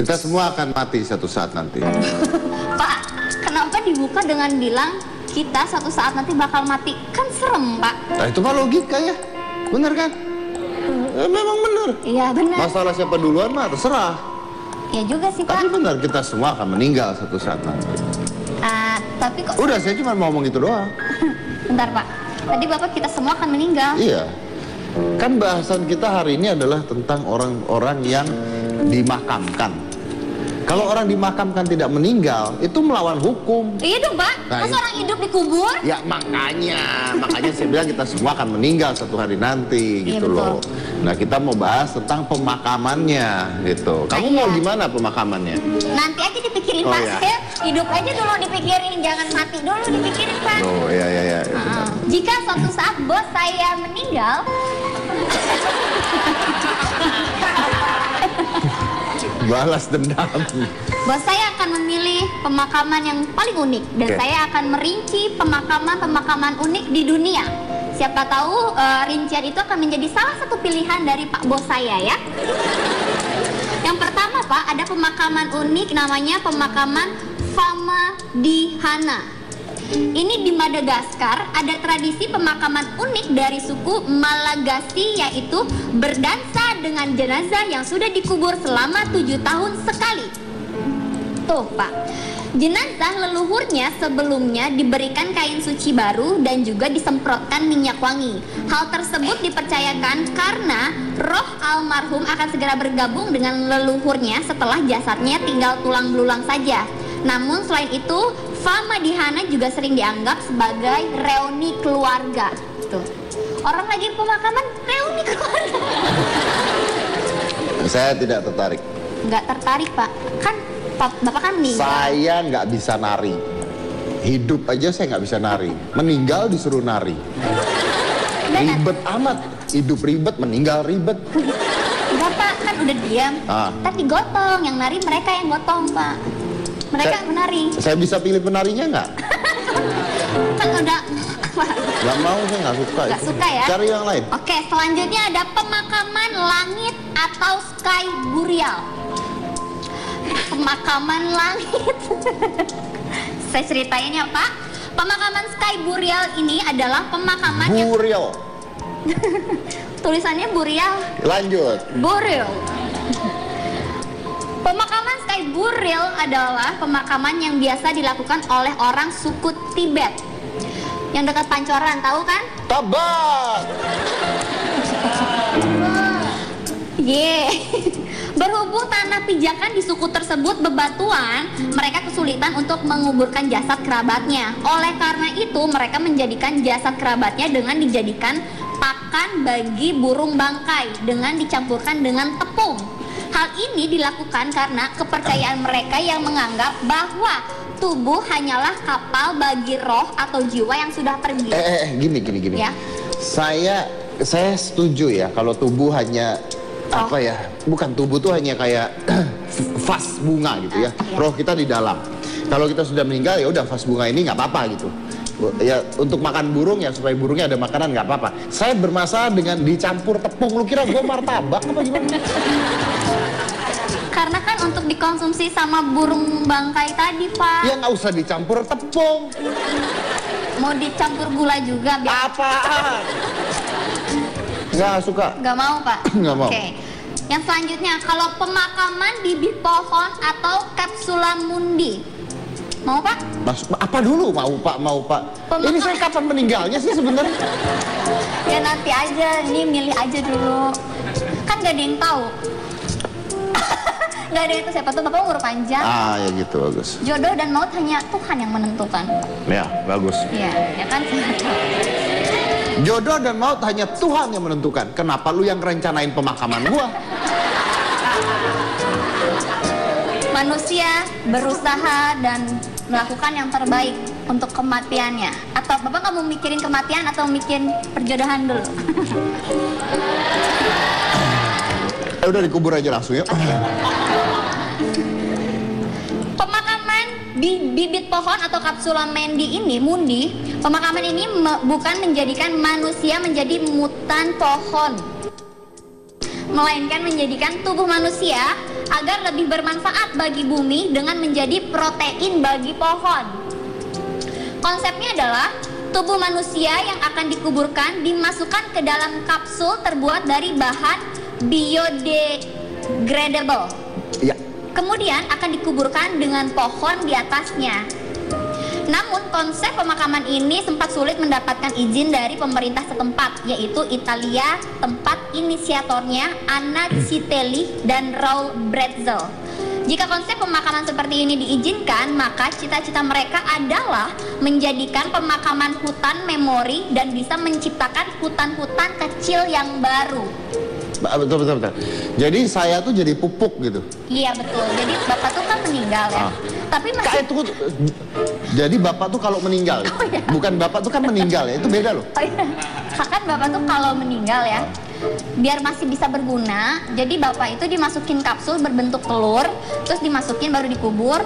Kita semua akan mati satu saat nanti. Pak, kenapa dibuka dengan bilang kita suatu saat nanti bakal mati? Kan serem, Pak. Nah, itu mah logika ya. Bener kan? Memang bener. Iya, benar. Masalah siapa duluan mah terserah. Ya juga sih, Pak. Tapi benar, kita semua akan meninggal satu saat nanti. Tapi kok... Udah, saya cuma mau ngomong itu doang. Bentar, Pak. Tadi Bapak kita semua akan meninggal. Iya. Kan bahasan kita hari ini adalah tentang orang-orang yang dimakamkan. Kalau orang dimakamkan tidak meninggal, itu melawan hukum. Iya dong, Pak. Nah, Masa orang hidup dikubur? Ya makanya saya bilang kita semua akan meninggal satu hari nanti Iya, gitu betul. loh. Nah, kita mau bahas tentang pemakamannya gitu. Kamu iya. mau gimana pemakamannya? Nanti aja dipikirin, Oh, Pak. iya. Saya hidup aja dulu dipikirin, jangan mati dulu dipikirin, Pak. Oh iya. Jika suatu saat bos saya meninggal, Balas dendam. bos saya akan memilih pemakaman yang paling unik dan Oke. saya akan merinci pemakaman-pemakaman unik di dunia. Siapa tahu rincian itu akan menjadi salah satu pilihan dari Pak bos saya ya. Yang pertama, Pak, ada pemakaman unik namanya pemakaman Famadihana. Ini di Madagaskar ada tradisi pemakaman unik dari suku Malagasy, yaitu berdansa dengan jenazah yang sudah dikubur selama 7 tahun sekali. Tuh, Pak. Jenazah leluhurnya sebelumnya diberikan kain suci baru dan juga disemprotkan minyak wangi. Hal tersebut dipercayakan karena roh almarhum akan segera bergabung dengan leluhurnya setelah jasadnya tinggal tulang belulang saja. Namun selain itu, Famadihana juga sering dianggap sebagai reuni keluarga. Tuh. Orang lagi pemakaman reuni keluarga. Saya tidak tertarik. Nggak tertarik, Pak. Kan Bapak kan meninggal. Saya nggak bisa nari. Hidup aja saya nggak bisa nari. Meninggal disuruh nari. Ribet amat. Hidup ribet, meninggal ribet. Enggak, Pak, kan udah diam. Ah. Tapi gotong, yang nari mereka yang gotong, Pak. Mereka menari. Saya bisa pilih penarinya nggak? Kan udah Nggak mau, saya nggak suka. nggak suka ya. Cari yang lain. Oke, selanjutnya ada pemakaman langit atau sky burial. Pemakaman langit. Saya ceritain ya, Pak. Pemakaman sky burial ini adalah pemakaman yang Burial. tulisannya burial. Lanjut. Burial. Pemakaman sky burial adalah pemakaman yang biasa dilakukan oleh orang suku Tibet. Yang dekat Pancoran, tahu kan? Tabak. Berhubung tanah pijakan di suku tersebut bebatuan, mereka kesulitan untuk menguburkan jasad kerabatnya. Oleh karena itu, mereka menjadikan jasad kerabatnya dengan dijadikan pakan bagi burung bangkai dengan dicampurkan dengan tepung. Hal ini dilakukan karena kepercayaan mereka yang menganggap bahwa tubuh hanyalah kapal bagi roh atau jiwa yang sudah pergi. Gini. Ya. Saya setuju ya kalau tubuh hanya apa ya? Bukan, tubuh tuh hanya kayak vas bunga gitu ya. Roh kita di dalam. Kalau kita sudah meninggal ya udah vas bunga ini nggak apa-apa gitu. Ya untuk makan burung ya supaya burungnya ada makanan nggak apa-apa. Saya bermasalah dengan dicampur tepung. Lu kira gua martabak apa gimana? Karena kan untuk dikonsumsi sama burung bangkai tadi, Pak. Ya nggak usah dicampur tepung. Mau dicampur gula juga biar Apaan? Nggak suka. nggak mau, Pak. Nggak mau. Oke. Yang selanjutnya, kalau pemakaman bibit pohon atau kapsula mundi, mau, Pak? Apa dulu mau Pak? Ini saya kapan meninggalnya sih sebenarnya? Ya nanti aja, ini milih aja dulu. Kan nggak ada yang tahu. Nggak ada yang tahu, siapa tuh Bapak umur panjang. Ah ya gitu, bagus. Jodoh dan maut hanya Tuhan yang menentukan. Ya bagus. Iya, ya kan? Jodoh dan maut hanya Tuhan yang menentukan. Kenapa lu yang rencanain pemakaman gua? Manusia berusaha dan melakukan yang terbaik untuk kematiannya. Atau Bapak nggak mau mikirin kematian atau mikirin perjodohan dulu? Udah dikubur aja langsung ya. Pemakaman bibit pohon atau kapsula mundi, pemakaman ini bukan menjadikan manusia menjadi mutan pohon, melainkan menjadikan tubuh manusia agar lebih bermanfaat bagi bumi dengan menjadi protein bagi pohon. Konsepnya adalah tubuh manusia yang akan dikuburkan dimasukkan ke dalam kapsul terbuat dari bahan biodegradable. Ya. Kemudian akan dikuburkan dengan pohon di atasnya. Namun konsep pemakaman ini sempat sulit mendapatkan izin dari pemerintah setempat, yaitu Italia, tempat inisiatornya Anna Citelli dan Raul Bretzel. Jika konsep pemakaman seperti ini diizinkan, maka cita-cita mereka adalah menjadikan pemakaman hutan memori dan bisa menciptakan hutan-hutan kecil yang baru. Betul. Jadi saya tuh jadi pupuk gitu. Iya betul. Jadi bapak tuh kan meninggal ya. Tapi masih. Kak, itu jadi bapak tuh kalau meninggal, iya. Bukan bapak tuh kan meninggal ya, itu beda loh. Oh iya. Kan bapak tuh kalau meninggal ya, biar masih bisa berguna, jadi bapak itu dimasukin kapsul berbentuk telur, terus dimasukin baru dikubur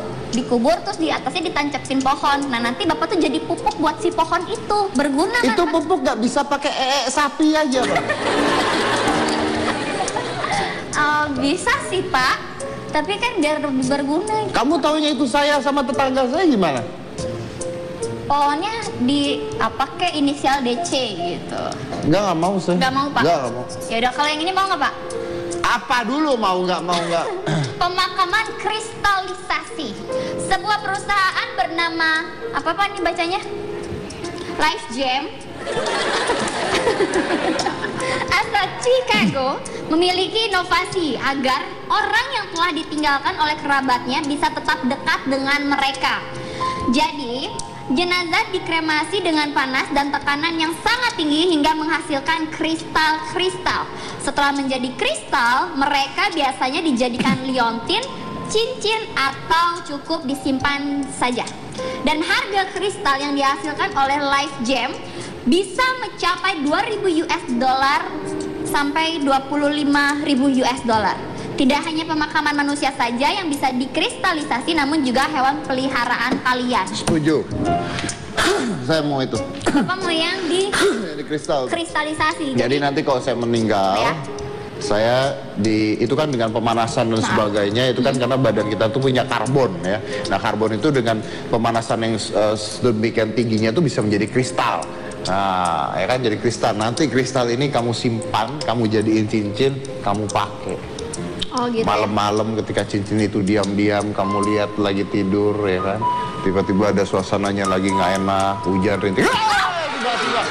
terus di atasnya ditancapin pohon. Nah nanti bapak tuh jadi pupuk buat si pohon itu, berguna kan? Itu pupuk nggak bisa pakai sapi aja, Pak. Bisa sih Pak, tapi kan biar berguna. Kamu taunya itu saya sama tetangga saya gimana? Pohonnya di apa ke inisial DC gitu. Nggak mau saya. Nggak mau Pak? Nggak mau. Ya udah, kalau yang ini mau nggak Pak? Apa dulu mau nggak? Pemakaman kristalisasi. Sebuah perusahaan bernama apa nih bacanya? Life Gem asal Chicago memiliki inovasi agar orang yang telah ditinggalkan oleh kerabatnya bisa tetap dekat dengan mereka. Jadi, jenazah dikremasi dengan panas dan tekanan yang sangat tinggi hingga menghasilkan kristal-kristal. Setelah menjadi kristal, mereka biasanya dijadikan liontin, cincin, atau cukup disimpan saja. Dan harga kristal yang dihasilkan oleh Life Gem bisa mencapai 2.000 US dollar sampai 25.000 US dollar. Tidak hanya pemakaman manusia saja yang bisa dikristalisasi, namun juga hewan peliharaan kalian. Setuju. Saya mau itu. Apa mau yang di kristal. kristalisasi? Jadi nanti kalau saya meninggal, ya? saya itu kan dengan pemanasan dan sebagainya, itu kan karena badan kita tuh punya karbon ya. Nah, karbon itu dengan pemanasan yang sedemikian tingginya tuh bisa menjadi kristal. Nah, ya kan, jadi kristal. Nanti kristal ini kamu simpan, kamu jadiin cincin, kamu pakai. Oh gitu. Malam-malam ketika cincin itu diam-diam kamu lihat lagi tidur ya kan, tiba-tiba ada suasananya lagi nggak enak, hujan rintik. Tiba-tiba.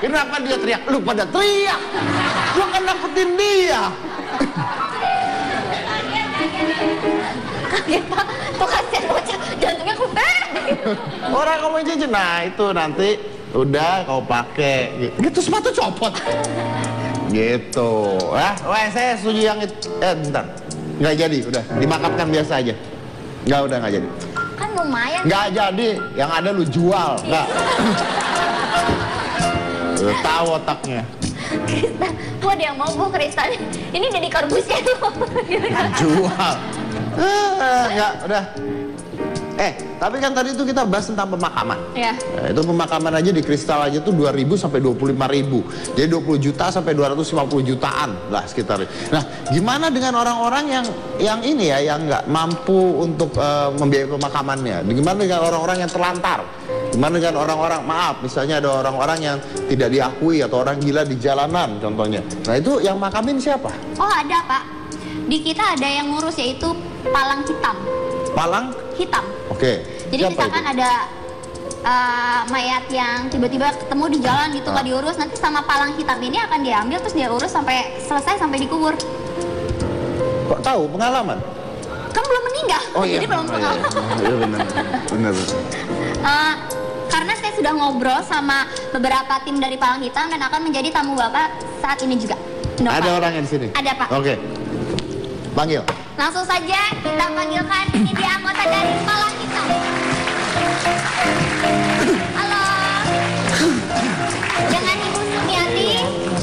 Kenapa dia teriak? Lu pada teriak. Gua kan dapetin dia. Kaget Pak, tuh kasihan bocah, jantungnya kupet. Orang kamu cincin, nah itu nanti udah kau pakai. Gitu sepatu copot. Gitu. Wah, saya setuju yang itu. Bentar. Nggak jadi, udah dimakamkan biasa aja. Udah nggak jadi. Kan lumayan. Nggak jadi, yang ada lu jual. Nggak. Lu tahu otaknya. Kristal, wah dia mau bu kristal. Ini jadi kardusnya tuh. Jual. Enggak, udah. Tapi kan tadi itu kita bahas tentang pemakaman. Ya. Nah, itu pemakaman aja di kristal aja tuh 2.000 sampai 25.000. Jadi 20 juta sampai 250 jutaan lah sekitar. Nah, gimana dengan orang-orang yang ini ya, yang nggak mampu untuk membiayai pemakamannya? Gimana dengan orang-orang yang terlantar? Gimana dengan orang-orang, maaf, misalnya ada orang-orang yang tidak diakui atau orang gila di jalanan contohnya. Nah, itu yang makamin siapa? Oh ada Pak. Di kita ada yang ngurus, yaitu palang hitam. Palang Hitam. Oke. Jadi Siapa misalkan itu? ada mayat yang tiba-tiba ketemu di jalan gitu nggak diurus, nanti sama palang hitam ini akan diambil terus dia urus sampai selesai, sampai dikubur. Kok tahu pengalaman? Kan belum meninggal, Oh iya. jadi belum pengalaman. Iya benar. Karena saya sudah ngobrol sama beberapa tim dari palang hitam dan akan menjadi tamu Bapak saat ini juga. Nova. Ada orang yang di sini? Ada Pak. Oke. Panggil. Langsung saja kita panggilkan, ini dia anggota dari palang hitam. Halo. Dengan Ibu Sumiati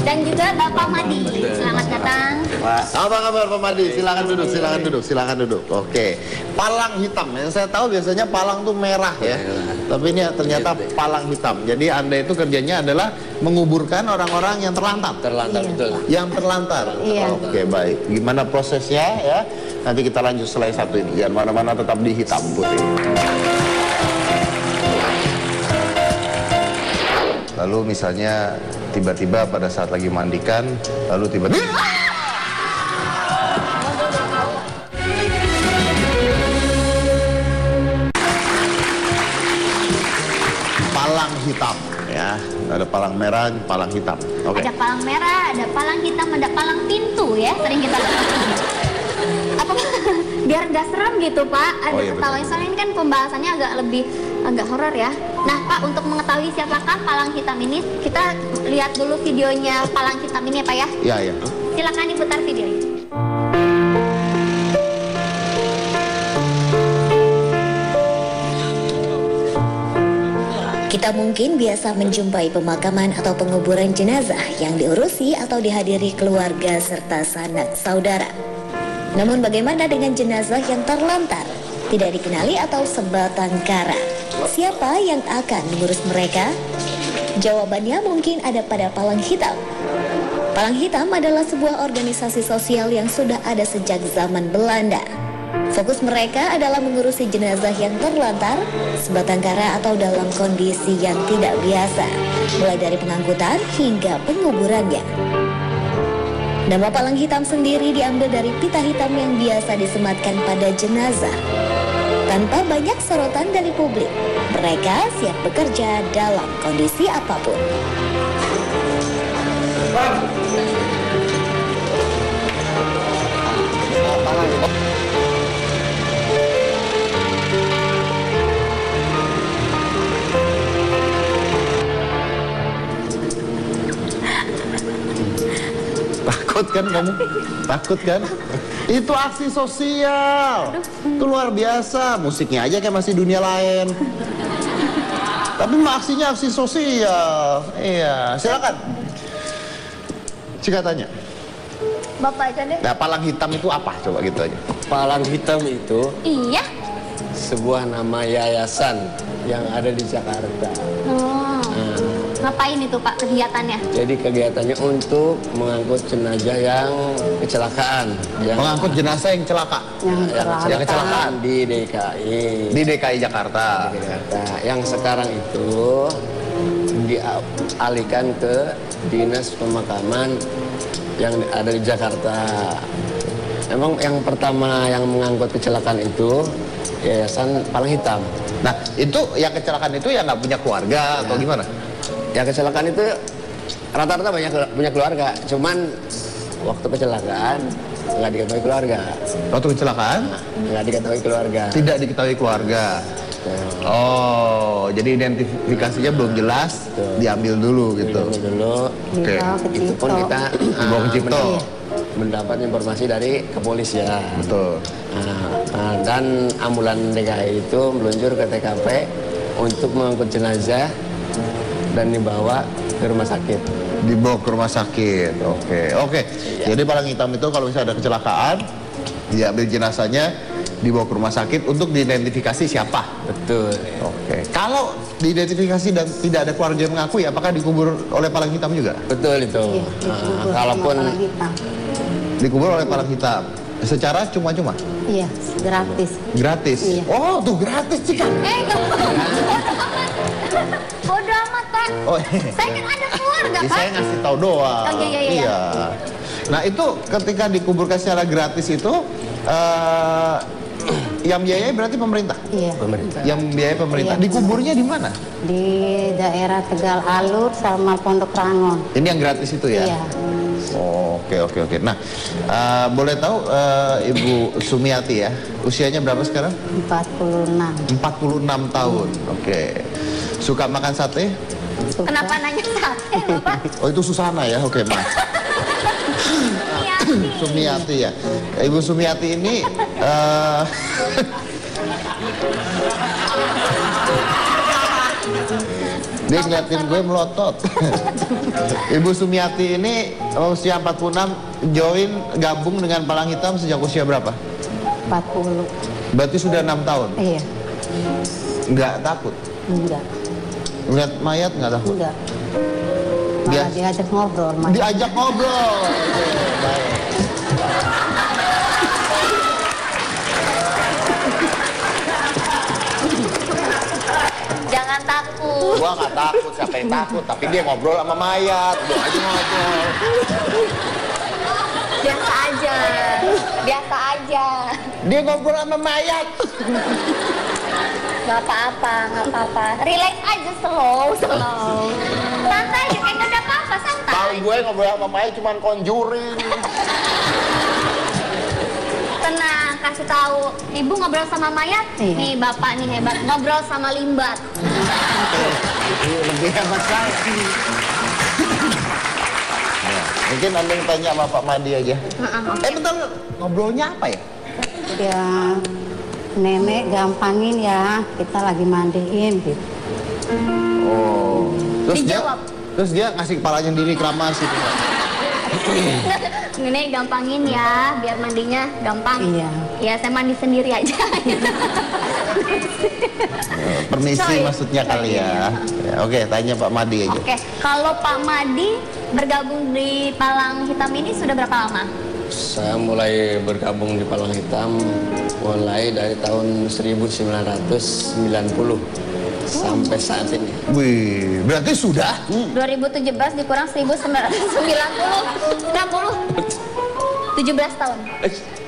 dan juga Bapak Madi. Selamat datang. Pak. Apa kabar Pak Madi? Silakan duduk, silakan duduk, silakan duduk. Oke. Palang hitam. Yang saya tahu biasanya palang tuh merah ya. Tapi ini ternyata palang hitam. Jadi Anda itu kerjanya adalah menguburkan orang-orang yang terlantar. Terlantar betul. Yang terlantar. Iya. Oke, baik. Gimana prosesnya ya? Nanti kita lanjut setelah satu ini. Jangan mana-mana, tetap di Hitam Putih. Lalu misalnya tiba-tiba pada saat lagi mandikan, lalu tiba-tiba palang hitam ya. Ada palang merah, palang hitam. Oke. Ada palang merah, ada palang hitam, ada palang pintu ya, sering kita apa biar nggak serem gitu Pak. Ada Oh, iya, ketawa, soalnya ini kan pembahasannya agak horor ya. Nah Pak, untuk mengetahui siapakah palang hitam ini, kita lihat dulu videonya palang hitam ini ya Pak ya. Iya, iya. Silakan diputar videonya. Kita mungkin biasa menjumpai pemakaman atau penguburan jenazah yang diurusi atau dihadiri keluarga serta sanak saudara. Namun bagaimana dengan jenazah yang terlantar, tidak dikenali atau sebatang kara? Siapa yang akan mengurus mereka? Jawabannya mungkin ada pada Palang Hitam. Palang Hitam adalah sebuah organisasi sosial yang sudah ada sejak zaman Belanda. Fokus mereka adalah mengurusi jenazah yang terlantar, sebatang kara atau dalam kondisi yang tidak biasa, mulai dari pengangkutan hingga penguburannya. Nama Palang Hitam sendiri diambil dari pita hitam yang biasa disematkan pada jenazah. Tanpa banyak sorotan dari publik, mereka siap bekerja dalam kondisi apapun. Takut kan kamu? Takut kan? Itu aksi sosial. Itu luar biasa. Musiknya aja kayak masih dunia lain. Tapi aksinya aksi sosial. Iya, silakan. Cika tanya. Bapak aja deh. Nah, palang hitam itu apa? Coba gitu aja. Palang Hitam itu Iya. sebuah nama yayasan yang ada di Jakarta. Ngapain itu Pak kegiatannya? Jadi kegiatannya untuk mengangkut jenazah yang kecelakaan, yang Mengangkut jenazah yang celaka. yang kecelakaan di DKI. Di DKI Jakarta. Jakarta. Yang sekarang itu dialihkan ke Dinas Pemakaman yang ada di Jakarta. Emang yang pertama yang mengangkut kecelakaan itu Yayasan Palang Hitam. Nah, itu yang kecelakaan itu ya nggak punya keluarga atau gimana? Ya kecelakaan itu rata-rata banyak punya keluarga, cuman waktu kecelakaan nggak diketahui keluarga. Waktu kecelakaan Nggak diketahui keluarga. tidak diketahui keluarga. Oh, jadi identifikasinya belum jelas, diambil dulu gitu. Dulu Oke. itu pun kita Dibawa ke Cipto. mendapat informasi dari kepolisian. Betul. Dan ambulan DKI itu meluncur ke TKP untuk mengangkut jenazah dan dibawa ke rumah sakit. Dibawa ke rumah sakit. Oke. Jadi palang hitam itu kalau misalnya ada kecelakaan, diambil jenazahnya, dibawa ke rumah sakit untuk diidentifikasi siapa. Betul. Oke. Kalau diidentifikasi dan tidak ada keluarga yang mengakui, apakah dikubur oleh palang hitam juga? Betul itu. Kalaupun Dikubur oleh palang hitam. Secara cuma-cuma? Iya, gratis. Gratis? Iya. Oh, tuh gratis, Cika. Bodoh amat Pak. Oh, Saya kan ada keluarga ya, Pak. saya ngasih tahu doang. Oh, iya. Nah, itu ketika dikuburkan secara gratis itu yang biayai berarti pemerintah. Iya. pemerintah. Yang biayai pemerintah. Iya. Dikuburnya di mana? Di daerah Tegal Alur sama Pondok Rangon. Ini yang gratis itu ya? Iya. Oh, oke. Nah, boleh tahu Ibu Sumiati ya, usianya berapa sekarang? 46. 46 tahun. Oke. Suka makan sate? Suka. Kenapa nanya sate Bapak? Oh, itu Susana ya. Oke, maaf. Sumiati ya. Ibu Sumiati ini Dia ngeliatin gue melotot. Ibu Sumiati ini usia 46, join gabung dengan Palang Hitam sejak usia berapa? 40. Berarti sudah 6 tahun. Iya. Nggak takut? Enggak. Lihat mayat nggak takut? Enggak. Malah Biasa. diajak ngobrol. Mas. Diajak ngobrol. Oke, baik. Jangan takut. Gua nggak takut, siapa yang takut? Tapi dia ngobrol sama mayat, udah aja ngobrol. Biasa aja. Biasa aja. Dia ngobrol sama mayat. Gak apa-apa, gak apa-apa. Relax aja, slow. Santai aja, kayak gak ada apa-apa, Tahu santai. gue ngobrol sama mayat cuman conjuring. Tenang, kasih tahu. Ibu ngobrol sama mayat. Iya. Nih bapak nih hebat, ngobrol sama limbat. Lebih hebat saya. Mungkin Anda yang tanya sama Pak Madi aja. Bentar, ngobrolnya apa ya? Ya, nenek gampangin ya, kita lagi mandiin gitu. Oh. Dijawab. Terus dia ngasih kepalanya sendiri keramas gitu. Nenek gampangin ya, biar mandinya gampang. Iya. Ya saya mandi sendiri aja. Permisi Coy. maksudnya kali ya. Ya, oke, tanya Pak Madi aja. Oke, kalau Pak Madi bergabung di Palang Hitam ini sudah berapa lama? Saya mulai bergabung di Palang Hitam mulai dari tahun 1990 sampai saat ini. Wih, berarti sudah? 2017 dikurang 1990. 17 tahun.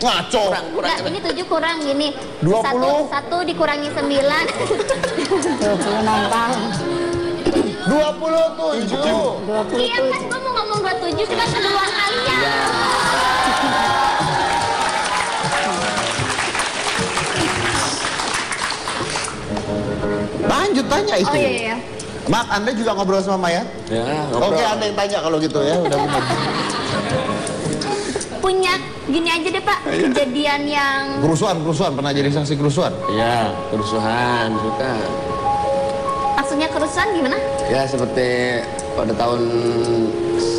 Ngaco. Enggak, ini 7 kurang gini. 20. Satu dikurangi 9. 26 tahun. 27. Iya kan gua mau ngomong 27 cuma kedua kalinya. Lanjut tanya itu. Oh iya iya. Mak, Anda juga ngobrol sama mayat? Ya, ngobrol. Oke, Anda yang tanya kalau gitu ya, udah benar. Punya gini aja deh Pak, kejadian yang Kerusuhan, pernah jadi saksi kerusuhan? Ya, kerusuhan juga. maksudnya kerusuhan gimana? Ya, seperti pada tahun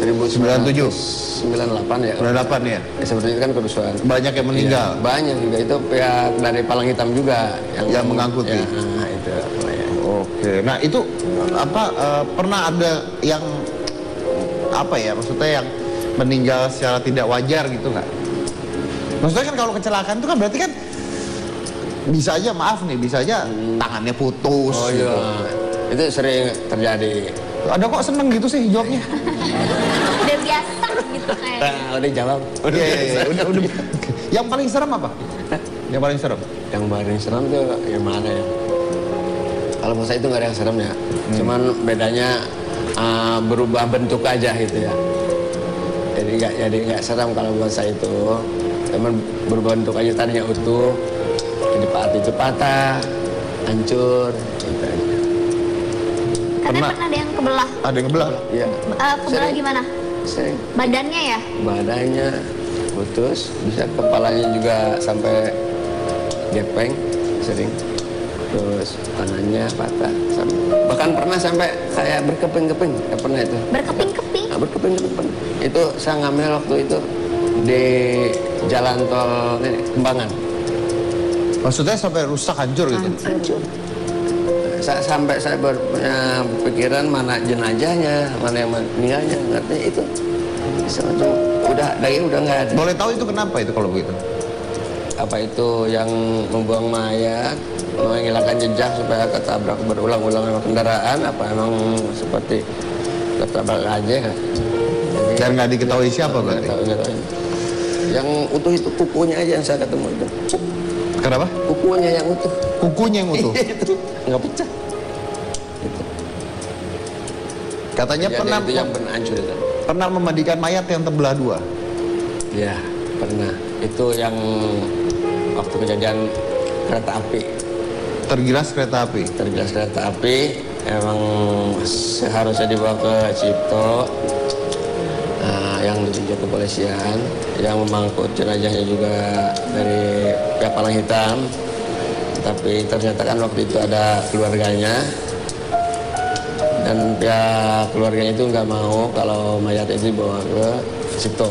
1998 ya. 98 ya? Ya, seperti itu kan kerusuhan. Banyak yang meninggal. Ya, banyak juga itu pihak dari Palang Hitam juga Yang mengangkuti. Ya, nah, itu. Ya. Oke, nah itu pernah ada yang apa ya, maksudnya yang meninggal secara tidak wajar gitu nggak? Maksudnya kan kalau kecelakaan itu kan berarti kan bisa aja, maaf nih, bisa aja tangannya putus. Oh iya, gitu. itu sering terjadi. Ada kok seneng gitu sih jawabnya. Udah biasa gitu kayak. Udah jawab. Iya, udah. Yang paling serem apa? Yang paling serem? Yang paling serem tuh yang mana ya? Kalau masa itu nggak ada yang serem ya. Cuman bedanya berubah bentuk aja gitu ya. Jadi nggak serem kalau buat saya itu. Cuman berubah bentuk aja, tadinya utuh, jadi itu patah, hancur, gitu aja. Karena pernah ada yang kebelah. Ada yang kebelah? Iya. Kebelah Sering. gimana? Sering. Badannya ya? Badannya putus, bisa kepalanya juga sampai gepeng, sering. Terus tangannya patah, bahkan pernah sampai kayak berkeping-keping, ya pernah itu. Berkeping-keping. Nah, berkeping-keping pernah. Itu saya ngambil waktu itu di jalan tol ini, Kembangan. Maksudnya sampai rusak, hancur gitu? Hancur. Sampai saya punya pikiran mana jenazahnya, mana yang meninggalnya, ngerti itu. Semacam udah daging udah nggak ada. Boleh tahu itu kenapa itu kalau begitu? Apa itu yang membuang mayat, menghilangkan jejak supaya ketabrak berulang-ulang sama kendaraan, apa emang seperti ketabrak aja kan? Dan nggak diketahui siapa berarti? Nggak tahu. Yang utuh itu kukunya aja yang saya ketemu itu. Kenapa? Kukunya yang utuh. Kukunya yang utuh. Itu nggak pecah. Itu. Katanya Jadi pernah itu yang benar hancur itu. pernah memandikan mayat yang terbelah dua. Ya, pernah. Itu yang waktu kejadian kereta api. Tergilas kereta api. Tergilas kereta api, emang seharusnya dibawa ke Cipto, yang ditunjuk kepolisian, yang memangkut jenazahnya juga dari pihak Palang Hitam. Tapi ternyata kan waktu itu ada keluarganya, Dan pihak keluarganya itu nggak mau kalau mayat itu dibawa ke Cipto.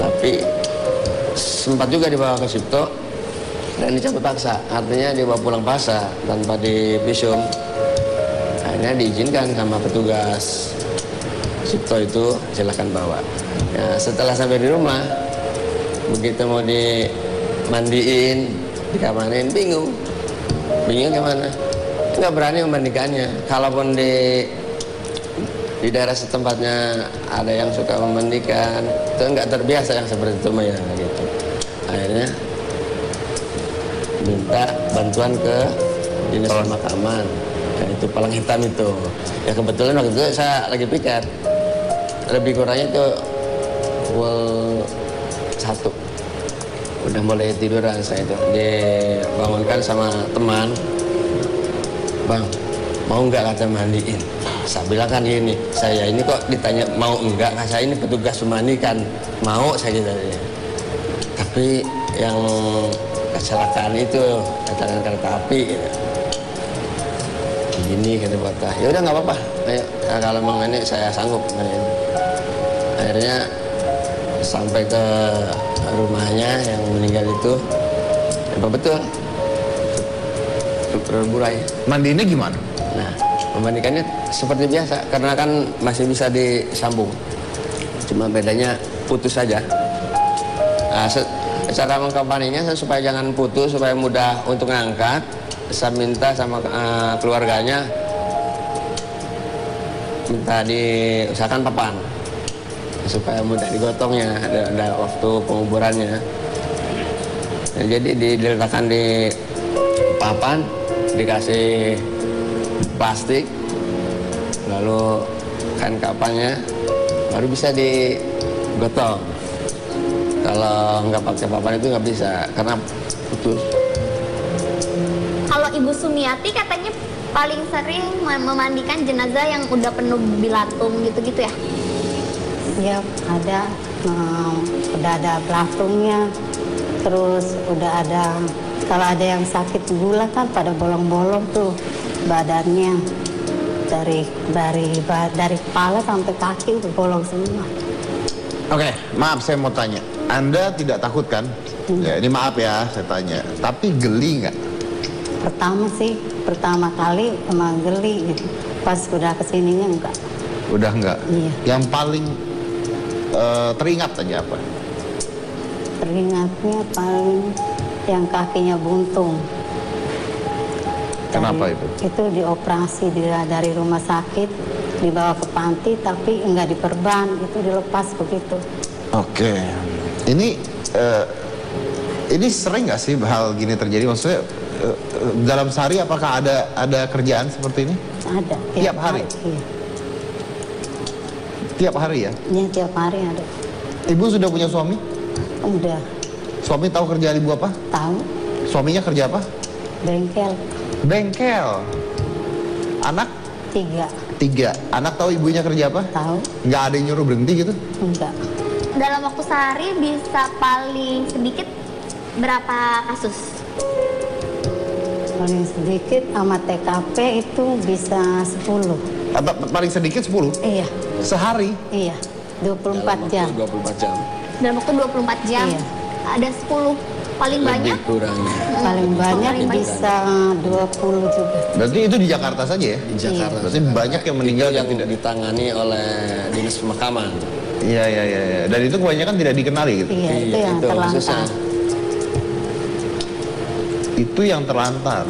Tapi sempat juga dibawa ke Cipto dan dicabut paksa. Artinya dibawa pulang paksa tanpa divisum. Akhirnya diizinkan sama petugas Cipto itu, silakan bawa. Ya, setelah sampai di rumah, begitu mau dimandiin, dikamarin, bingung gimana? Nggak berani memandikannya. Kalaupun di daerah setempatnya ada yang suka memandikan, itu nggak terbiasa yang seperti itu ya gitu. Akhirnya minta bantuan ke dinas pemakaman, dan itu palang hitam itu. Ya kebetulan waktu itu saya lagi piket, lebih kurangnya itu pukul 1. Udah mulai tiduran saya itu, dibangunkan sama teman. Bang, mau nggak kata mandiin? Saya bilang kan gini, saya ini kok ditanya mau enggak, saya ini petugas memandikan, mau saya gitu. Tapi yang kecelakaan itu, kecelakaan kereta api, gitu. Gini kata Bapak, ya udah nggak apa-apa, ayo kalau mau ini saya sanggup. Akhirnya sampai ke rumahnya yang meninggal itu, apa betul? Berburai. Mandiinnya gimana? Nah, memandikannya seperti biasa karena kan masih bisa disambung. Cuma bedanya putus saja. Nah, cara mengkampaninya supaya jangan putus, supaya mudah untuk ngangkat, saya minta sama keluarganya minta diusahakan papan supaya mudah digotongnya, ada waktu penguburannya. Nah, jadi diletakkan di papan, dikasih plastik, lalu kain kapannya baru bisa digotong. Kalau nggak pakai papan itu nggak bisa karena putus. Kalau Ibu Sumiati katanya paling sering memandikan jenazah yang udah penuh bilatung gitu-gitu ya? Ya ada, udah ada belatungnya, terus udah ada, kalau ada yang sakit gula kan pada bolong-bolong tuh badannya, dari kepala sampai kaki udah bolong semua. Oke, maaf saya mau tanya. Anda tidak takut kan? Ya, ini maaf ya saya tanya. Tapi geli nggak? Pertama kali emang geli gitu. Pas udah kesininya enggak. Udah nggak? Iya. Yang paling teringat aja apa? Teringatnya paling yang kakinya buntung. Kenapa itu? Itu dioperasi dari rumah sakit, dibawa ke panti, tapi enggak diperban, itu dilepas begitu. Oke. Ini sering nggak sih hal gini terjadi? Maksudnya dalam sehari apakah ada kerjaan seperti ini? Ada. Tiap hari? Iya. Tiap hari ya? Iya, tiap hari ada. Ibu sudah punya suami? Udah. Suami tahu kerjaan ibu apa? Tahu. Suaminya kerja apa? Bengkel. Bengkel. Anak? 3. Anak tahu ibunya kerja apa? Tahu. Nggak ada yang nyuruh berhenti gitu? Enggak. Dalam waktu sehari bisa paling sedikit berapa kasus? Paling sedikit sama TKP itu bisa 10. Atau paling sedikit 10? Iya. Sehari? Iya. 24 jam. 24 jam. Dalam waktu 24 jam Iya. ada 10. Paling banyak? Lebih kurangnya. Paling banyak Paling banyak. bisa 20 juga. Berarti itu di Jakarta saja ya? Di Jakarta. Berarti banyak yang meninggal Itu yang yang tidak. ditangani oleh dinas pemakaman. Iya. Dan itu kebanyakan tidak dikenali gitu? Iya, itu yang terlantar. susah. Itu yang terlantar.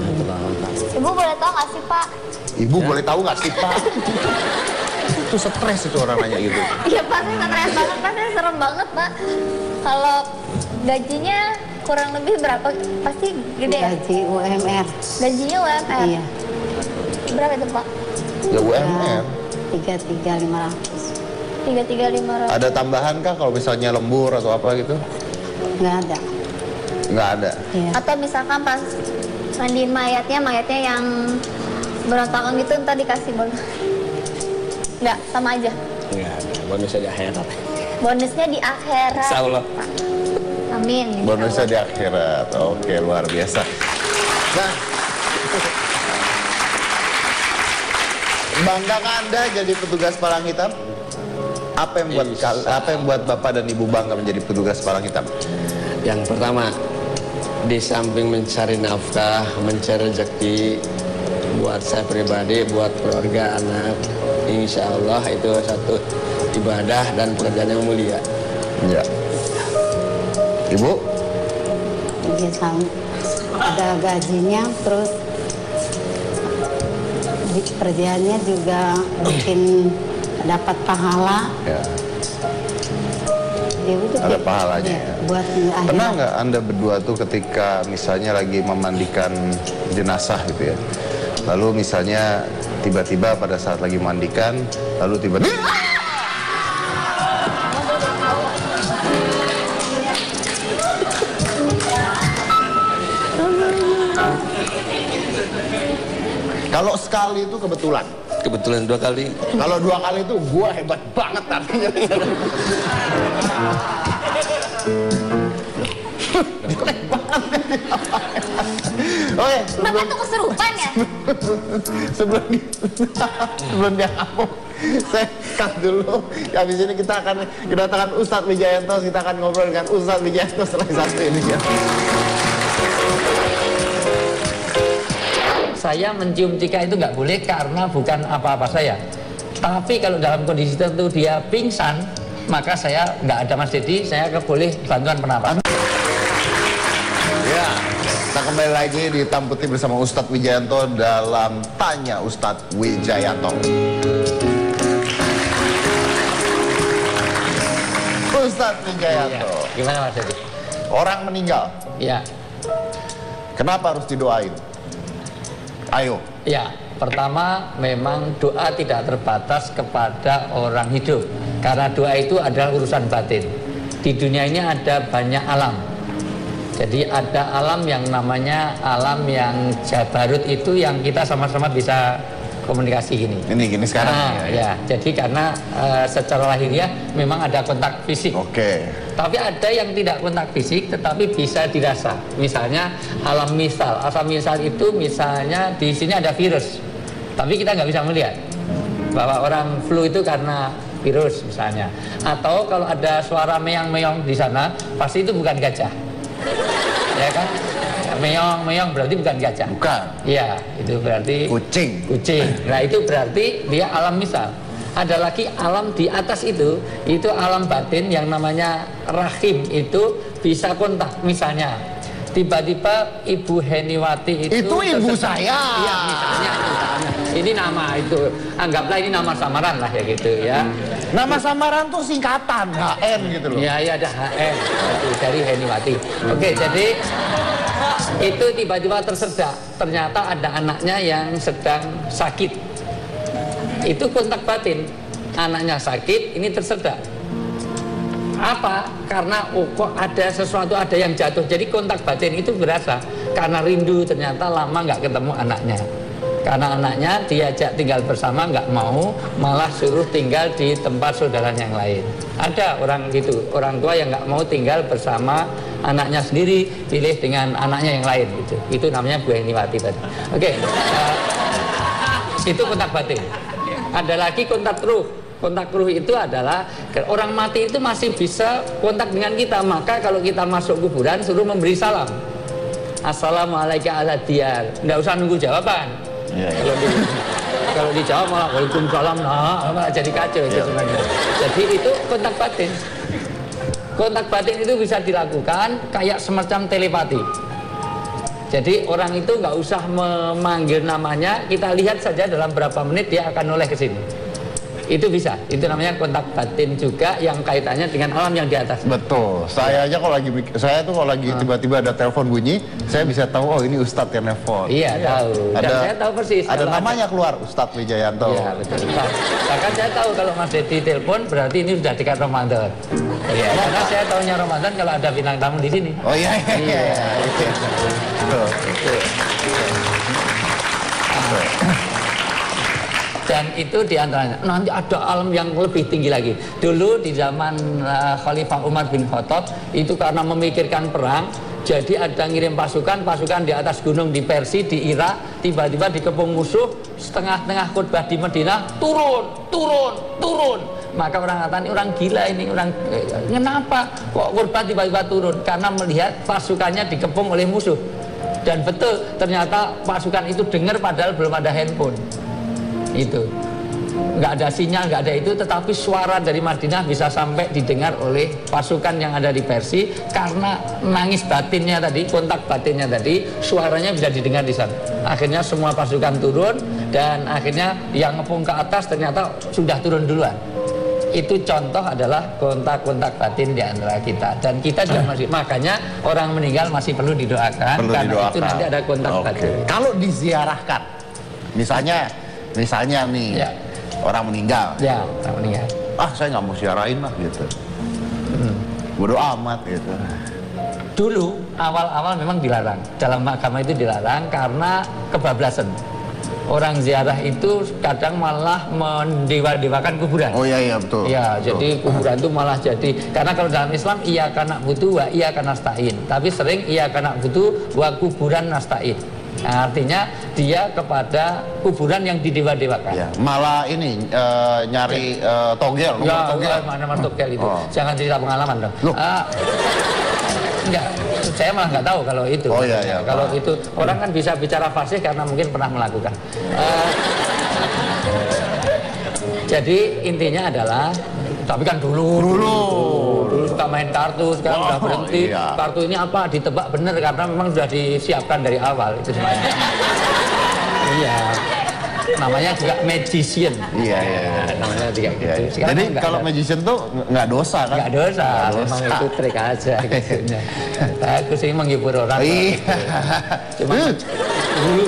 Ibu boleh tahu nggak sih Pak? Ibu boleh tahu nggak sih Pak? Itu stres itu orang nanya gitu. Iya Pak, saya stres banget Pak, saya serem banget Pak. Kalau gajinya kurang lebih berapa? Pasti gede ya? Gaji UMR. Gajinya UMR? Iya. Berapa itu Pak? Ya UMR. 33.500. 33.500. Ada tambahan kah kalau misalnya lembur atau apa gitu? Nggak ada. Nggak ada. Iya. Atau misalkan pas mandiin mayatnya yang berontakan gitu ntar dikasih bonus? Nggak, sama aja? Enggak ada, bonusnya di akhirat. Bonusnya di akhirat. Insya Allah. Amin. insya Bonusnya Allah. di akhirat. Oke, luar biasa. Nah, Banggakah Anda jadi petugas palang hitam? Apa yang buat Bapak dan Ibu bangga menjadi petugas palang hitam? Yang pertama, di samping mencari nafkah, mencari rezeki buat saya pribadi, buat keluarga, anak, insya Allah itu satu ibadah dan pekerjaan yang mulia. Ya. Ibu? Bisa ada gajinya, terus kerjaannya juga bikin dapat pahala. Ya. Ya, udah, Ada pahalanya. ya, buat akhirnya. Pernah nggak Anda berdua tuh ketika misalnya lagi memandikan jenazah gitu ya, lalu misalnya tiba-tiba pada saat lagi mandikan, lalu tiba-tiba kalau sekali itu kebetulan, Kebetulan 2 kali. kalau 2 kali itu gua hebat banget artinya. Oke, Bapak tuh kesurupan ya? sebelum dia ngomong, saya cut dulu. Habis ini kita akan kedatangan Ustadz Wijayanto. Kita akan ngobrol dengan Ustadz Wijayanto setelah satu ini ya. Saya mencium Cika itu nggak boleh karena bukan apa-apa saya. Tapi kalau dalam kondisi tertentu dia pingsan, maka saya nggak ada Mas Dedi, saya boleh bantuan pernapasan. Ya, kita kembali lagi di Hitam Putih bersama Ustadz Wijayanto dalam Tanya Ustadz Wijayanto. Ustadz Wijayanto, Iya. Gimana Mas Dedi? orang meninggal, Ya, kenapa harus didoain? Ayo. ya. Pertama, memang doa tidak terbatas kepada orang hidup, karena doa itu adalah urusan batin. Di dunia ini ada banyak alam. Jadi ada alam yang namanya alam yang jabarut itu yang kita sama-sama bisa komunikasi gini. Ini gini sekarang. Ya, jadi karena secara lahiriah memang ada kontak fisik. Oke. Tapi ada yang tidak kontak fisik tetapi bisa dirasa. Misalnya alam misal. Alam misal itu misalnya di sini ada virus. Tapi kita nggak bisa melihat bahwa orang flu itu karena virus misalnya. Atau kalau ada suara meong-meong di sana, pasti itu bukan gajah. Ya kan? Meong-meong berarti bukan gajah. Bukan. Iya, itu berarti Kucing. kucing. Nah itu berarti dia alam misal. Ada lagi alam di atas itu alam batin yang namanya rahim, itu bisa kontak. Misalnya tiba-tiba Ibu Heniwati itu ibu tersesak. saya. Iya, misalnya. Ini nama itu, anggaplah ini nama samaran lah ya gitu ya. Nama samaran tuh singkatan HN gitu loh. Ya, ada HN itu dari Heniwati. Oke, jadi itu tiba-tiba tersedak. Ternyata ada anaknya yang sedang sakit. Itu kontak batin. Anaknya sakit, ini tersedak. Apa? Karena kok ada sesuatu, ada yang jatuh. Jadi kontak batin itu berasa karena rindu, ternyata lama nggak ketemu anaknya. Karena anaknya diajak tinggal bersama nggak mau, malah suruh tinggal di tempat saudaranya yang lain. Ada orang gitu, orang tua yang nggak mau tinggal bersama anaknya sendiri, pilih dengan anaknya yang lain gitu. Itu namanya Bu Heniwati tadi. Oke, itu kontak batin. Ada lagi kontak ruh. Kontak ruh itu adalah orang mati itu masih bisa kontak dengan kita. Maka kalau kita masuk kuburan suruh memberi salam. Assalamualaikum ala diyar. Nggak usah nunggu jawaban. Ya, ya. Kalau dijawab malah waalaikumsalam, nah jadi kacau itu sebenarnya. Jadi itu kontak batin. Kontak batin itu bisa dilakukan kayak semacam telepati. Jadi orang itu nggak usah memanggil namanya, kita lihat saja dalam berapa menit dia akan noleh ke sini. Itu bisa, itu namanya kontak batin juga yang kaitannya dengan alam yang di atas. Betul. Saya aja kalau lagi tiba-tiba ada telepon bunyi, saya bisa tahu oh ini Ustadz yang nelfon. Iya, tahu. Dan saya tahu persis. Ada kalau namanya keluar Ustadz Wijayanto. Iya, betul. Bahkan saya tahu kalau Mas Dedi telepon berarti ini sudah dekat Ramadan. Iya, karena saya tahunya Ramadan kalau ada bintang tamu di sini. Oh iya. Betul. Dan itu diantaranya. Nanti ada alam yang lebih tinggi lagi. Dulu di zaman Khalifah Umar bin Khattab itu karena memikirkan perang, Jadi ada ngirim pasukan di atas gunung di Persia, di Irak, tiba-tiba dikepung musuh, setengah-tengah khutbah di Madinah, turun. Maka orang kata ini orang gila ini, orang kenapa kok khutbah tiba-tiba turun? Karena melihat pasukannya dikepung oleh musuh. Dan betul, ternyata pasukan itu dengar padahal belum ada handphone. Itu nggak ada sinyal, nggak ada itu, tetapi suara dari Madinah bisa sampai didengar oleh pasukan yang ada di Persia karena nangis batinnya tadi, kontak batinnya tadi, suaranya bisa didengar di sana. Akhirnya semua pasukan turun dan akhirnya yang ngepung ke atas ternyata sudah turun duluan. Itu contoh adalah kontak-kontak batin di antara kita, dan kita juga masih, makanya orang meninggal masih perlu didoakan, karena itu nanti ada kontak batin. Kalau diziarahkan, misalnya nih, ya, orang meninggal, ya, orang meninggal, saya nggak mau ziarahin lah gitu, bodo amat gitu. Dulu awal-awal memang dilarang, dalam agama itu dilarang karena kebablasan. Orang ziarah itu kadang malah mendewa-dewakan kuburan. Oh iya betul. Ya, betul. jadi kuburan itu malah jadi, karena kalau dalam Islam iya kana butuh wa iya kana nasta'in, tapi sering iya kana butuh wa kuburan nasta'in. Nah, artinya dia kepada kuburan yang didewa-dewakan. Ya, malah ini nyari togel, Togel. Mana togel itu? Jangan cerita pengalaman dong. Enggak, saya malah nggak tahu kalau itu. Oh iya. Kalau itu orang kan bisa bicara fasih karena mungkin pernah melakukan. Jadi intinya adalah, tapi kan dulu suka main kartu, sekarang udah berhenti. Iya. Kartu ini apa ditebak bener karena memang sudah disiapkan dari awal itu semuanya. Iya. Namanya juga magician. Iya. Namanya juga gitu. Iya. Jadi kalau magician tuh nggak dosa kan? Nggak dosa, memang itu trik aja gitu. Aku sih menghibur orang. Iya. Cuma dulu.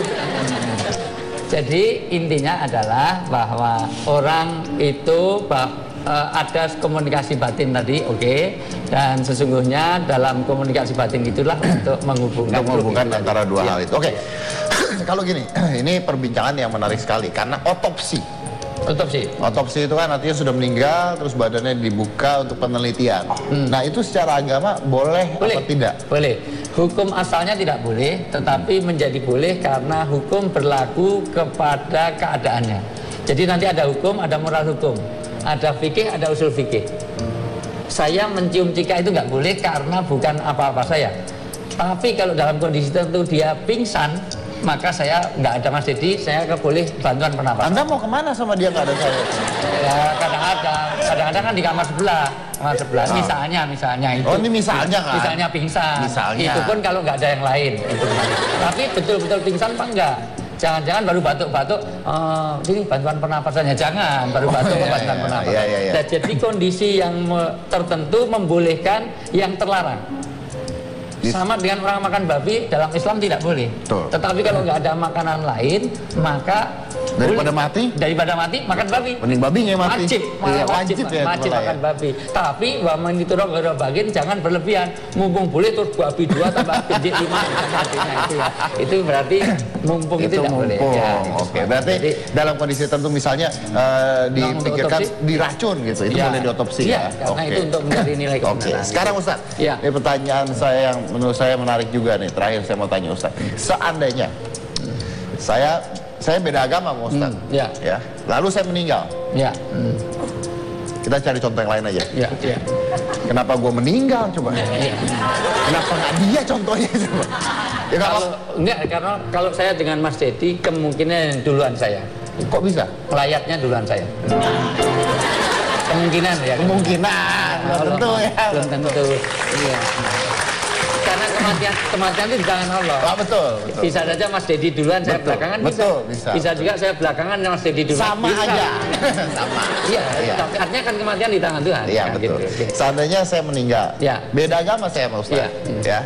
Jadi intinya adalah bahwa orang itu ada komunikasi batin tadi, dan sesungguhnya dalam komunikasi batin itulah untuk menghubungkan antara dua hal itu. Kalau gini, ini perbincangan yang menarik sekali karena otopsi itu kan artinya sudah meninggal terus badannya dibuka untuk penelitian. Nah, itu secara agama boleh atau tidak? Boleh. Hukum asalnya tidak boleh, tetapi menjadi boleh karena hukum berlaku kepada keadaannya. Jadi nanti ada hukum, ada moral hukum, ada fikih, ada usul fikih. Saya mencium cika itu nggak boleh karena bukan apa-apa saya. Tapi kalau dalam kondisi tertentu dia pingsan, maka saya nggak ada Mas Dedi, saya boleh bantuan pernapasan. Anda mau kemana sama dia nggak ada saya? Ya kadang-kadang kan di kamar sebelah. Misalnya itu. Oh, ini misalnya kan? Misalnya pingsan. Misalnya. Itu pun kalau nggak ada yang lain. Tapi betul-betul pingsan apa enggak? Jangan-jangan baru batuk-batuk, ini bantuan pernapasannya. Jangan, baru batuk bantuan pernapasan. Iya. Nah, jadi kondisi yang tertentu membolehkan yang terlarang. Sama dengan orang makan babi, dalam Islam tidak boleh. Betul. Tetapi kalau nggak ada makanan lain, maka daripada mati makan babi. Mending babinya mati. Wajib makan babi. Tapi waman itu bagin jangan berlebihan. Mumpung boleh terus babi 2 tambah kejik 5 itu ya. Itu berarti mumpung itu tidak boleh. Ya, Berarti jadi, dalam kondisi tertentu misalnya dipikirkan diracun gitu, itu boleh diotopsi ya. Karena itu untuk mencari nilai kebenaran. Sekarang Ustaz, ini pertanyaan saya yang menurut saya menarik juga nih. Terakhir saya mau tanya Ustaz, seandainya saya beda agama sama Ustaz, ya. Lalu saya meninggal, kita cari contoh yang lain aja. Kenapa gue meninggal coba? Kenapa nggak dia contohnya coba? Ya, karena kalau saya dengan Mas Dedi kemungkinan duluan saya. Kok bisa? Layaknya duluan saya. Kemungkinan ya. Belum tentu ya. Belum tentu. Iya. Karena kematian itu di tangan Allah. Betul. Bisa saja Mas Dedi duluan, saya belakangan. Bisa. Bisa juga saya belakangan, Mas Dedi duluan. Sama aja. Sama. Iya. Artinya kan kematian di tangan Tuhan. Iya, betul. Seandainya saya meninggal, beda agama saya sama Ustaz. Ya.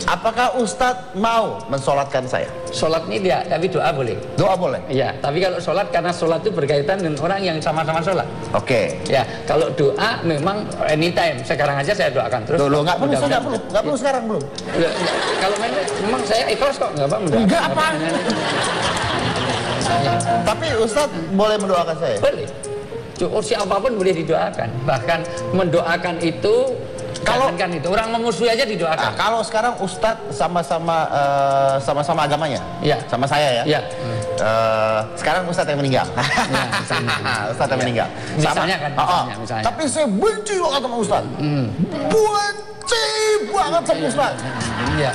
Apakah Ustadz mau mensolatkan saya? Sholat ini tidak, tapi doa boleh. Doa boleh? Iya, tapi kalau sholat, karena sholat itu berkaitan dengan orang yang sama-sama sholat. Ya, kalau doa memang anytime. Sekarang aja saya doakan terus. Nggak perlu sekarang belum. Kalau memang saya ikhlas kok, nggak apa-apa. Enggak apa. Tapi Ustadz boleh mendoakan saya? Boleh. Siapapun boleh didoakan. Bahkan mendoakan itu Jangankan itu, orang memusuhi aja Nah, didoakan. kalau sekarang Ustadz sama agamanya, Iya. sama saya ya. Iya. Sekarang Ustadz yang meninggal. misalnya. Ustadz yang meninggal. Misalnya kan, misalnya. Tapi saya benci banget sama Ustadz. Benci banget sama Ustadz. Iya.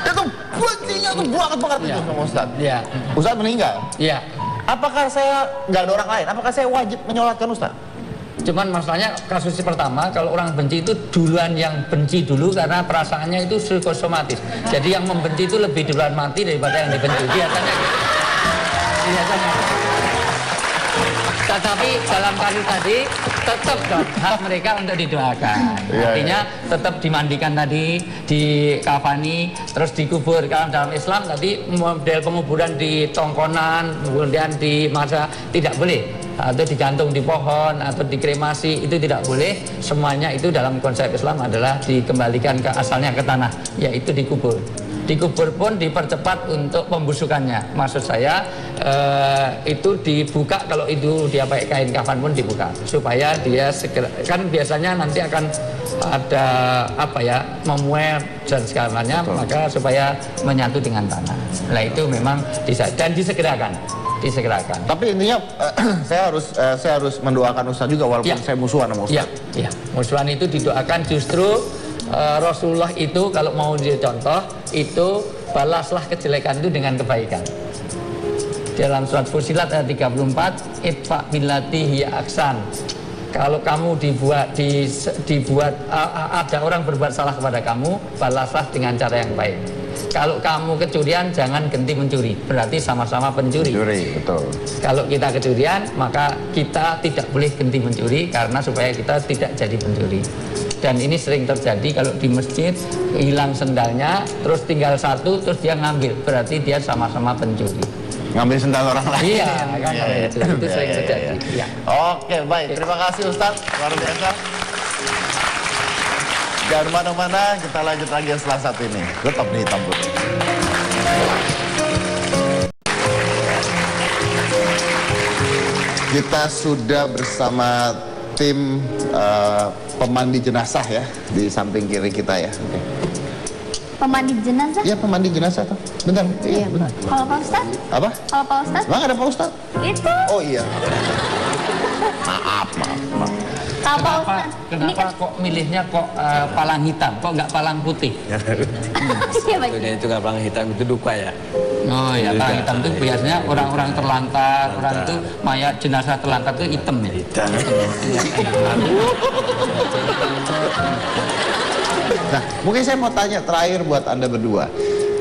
Itu bencinya tuh banget itu sama Ustadz. Iya. Ustadz meninggal. Iya. Apakah saya nggak ada orang lain? Apakah saya wajib menyolatkan Ustadz? Cuman masalahnya kasus pertama, kalau orang benci itu duluan yang benci dulu karena perasaannya itu psikosomatis. Jadi yang membenci itu lebih duluan mati daripada yang dibenci. Biasanya gitu. Biasanya. Tetapi dalam kasus tadi tetap dong hak mereka untuk didoakan. Artinya tetap dimandikan tadi, dikafani, terus dikubur. Kalau dalam Islam tadi model penguburan di tongkonan, kemudian di masa tidak boleh, atau digantung di pohon atau dikremasi, itu tidak boleh. Semuanya itu dalam konsep Islam adalah dikembalikan ke asalnya, ke tanah, yaitu dikubur. Dikubur pun dipercepat untuk pembusukannya. Maksud saya itu dibuka, kalau itu dia pakai kain kafan pun dibuka supaya dia segera, kan biasanya nanti akan ada apa ya, memuai dan segalanya, maka supaya menyatu dengan tanah. Nah itu memang dan disegerakan. Tapi intinya saya harus mendoakan Ustadz juga walaupun saya musuhan sama Ustadz. Iya. Musuhan itu didoakan. Justru Rasulullah itu kalau mau dicontoh itu balaslah kejelekan itu dengan kebaikan. Dalam surat Fusilat ayat 34, itfa billati hiya aksan. Kalau kamu dibuat ada orang berbuat salah kepada kamu, balaslah dengan cara yang baik. Kalau kamu kecurian, jangan ganti mencuri. Berarti sama-sama pencuri. Betul. Kalau kita kecurian, maka kita tidak boleh ganti mencuri karena supaya kita tidak jadi pencuri. Dan ini sering terjadi kalau di masjid hilang sendalnya, terus tinggal satu, terus dia ngambil. Berarti dia sama-sama pencuri. Ngambil sendal orang lain. Iya, kan itu sering terjadi. Iya. Oke, baik. Terima kasih Ustadz. Luar biasa. Jangan mana-mana, kita lanjut lagi setelah satu ini. Tetap di Hitam Putih. Kita sudah bersama tim pemandi jenazah ya di samping kiri kita ya. Oke. Pemandi jenazah? Iya, pemandi jenazah tuh. Bentar. Iya, benar. Kalau Pak Ustadz? Apa? Kalau Pak Ustadz? Bang, ada Pak Ustadz? Itu. Oh iya. Maaf. Kalau Pak Ustadz? Ini Kenapa kok milihnya kok palang hitam, kok nggak palang putih? Iya, Pak. Itu nggak palang hitam, itu duka ya. Oh ya, palang hitam itu biasanya orang-orang terlantar, orang itu mayat jenazah terlantar itu hitam ya. Nah, mungkin saya mau tanya terakhir buat Anda berdua.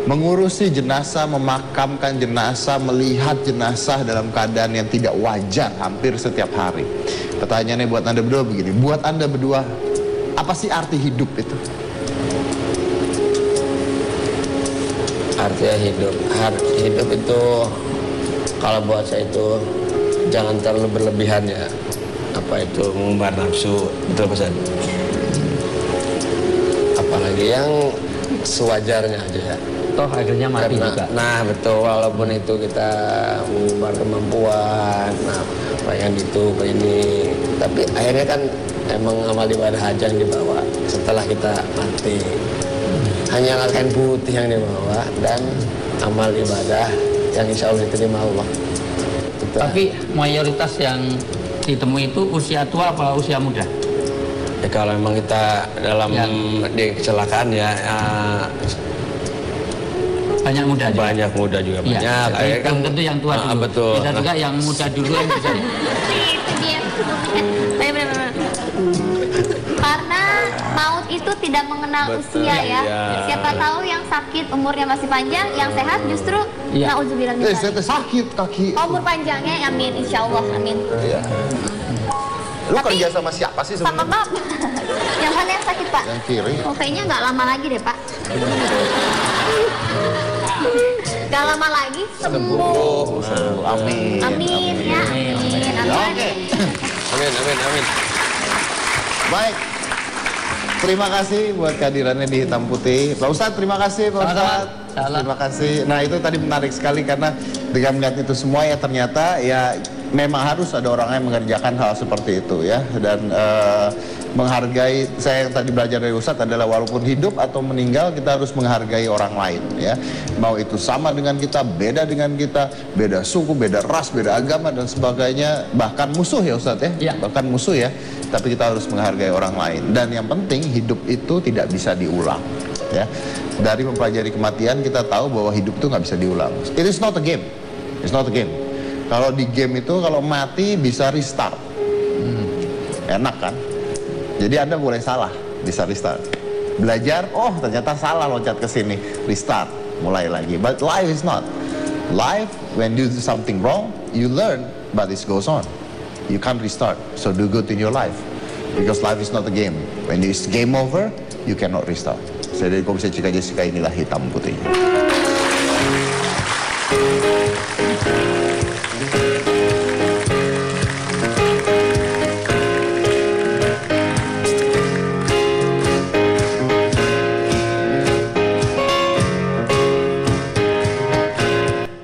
Mengurusi jenazah, memakamkan jenazah, melihat jenazah dalam keadaan yang tidak wajar hampir setiap hari. Pertanyaannya buat Anda berdua begini, buat Anda berdua, apa sih arti hidup itu? Artinya hidup itu kalau buat saya itu jangan terlalu berlebihan ya. Apa itu mengumbar nafsu, betul pesan. Apalagi yang sewajarnya aja ya. Toh akhirnya mati juga. Nah betul, walaupun itu kita mengumbar kemampuan, nah pengen itu, ini, tapi akhirnya kan emang amal ibadah aja yang dibawa setelah kita mati. Hanya kain putih yang dibawa dan amal ibadah yang insya Allah diterima Allah. Itu. Tapi mayoritas yang ditemui itu usia tua apa usia muda? Ya, kalau memang kita dalam di kecelakaan ya, banyak muda juga. banyak muda juga Iya, banyak. jadi Akhirnya belum tentu yang tua dulu. Betul. Bisa juga yang muda dulu yang bisa. Itu dia. Benar. Karena maut itu tidak mengenal Betul, usia ya. iya. Siapa tahu yang sakit umurnya masih panjang, yang sehat justru Iya. nauzubillah min Saya dzalik. sakit kaki. Umur panjangnya, amin, insya Allah, amin. Iya. Lu Tapi- kerja sama siapa sih Pak, sebenarnya? yang mana yang sakit Pak? Yang kiri. Oh, kayaknya nggak lama lagi deh Pak. Nggak lama lagi sembuh. Amin. Amin ya, amin, Oke. Amin. Baik. Terima kasih buat kehadirannya di Hitam Putih. Pak Ustadz, terima kasih Pak Sama-sama. Ustadz. Salah. Terima kasih. Nah itu tadi menarik sekali karena dengan melihat itu semua ya ternyata ya memang harus ada orang yang mengerjakan hal seperti itu ya. Dan menghargai, saya yang tadi belajar dari Ustadz adalah walaupun hidup atau meninggal kita harus menghargai orang lain ya. Mau itu sama dengan kita, beda dengan kita, beda suku, beda ras, beda agama dan sebagainya, bahkan musuh ya Ustadz ya, Ya. bahkan musuh ya. Tapi kita harus menghargai orang lain. Dan yang penting hidup itu tidak bisa diulang ya. Dari mempelajari kematian kita tahu bahwa hidup itu nggak bisa diulang. It is not a game. It's not a game. Kalau di game itu kalau mati bisa restart. Enak kan? Jadi Anda boleh salah, bisa restart. Belajar, oh ternyata salah loncat ke sini, restart, mulai lagi. But life is not. Life, when you do something wrong, you learn, but it goes on. You can't restart. So do good in your life, because life is not a game. When it's game over, you cannot restart. Saya dari Komisi Cika Jessica, inilah hitam putih.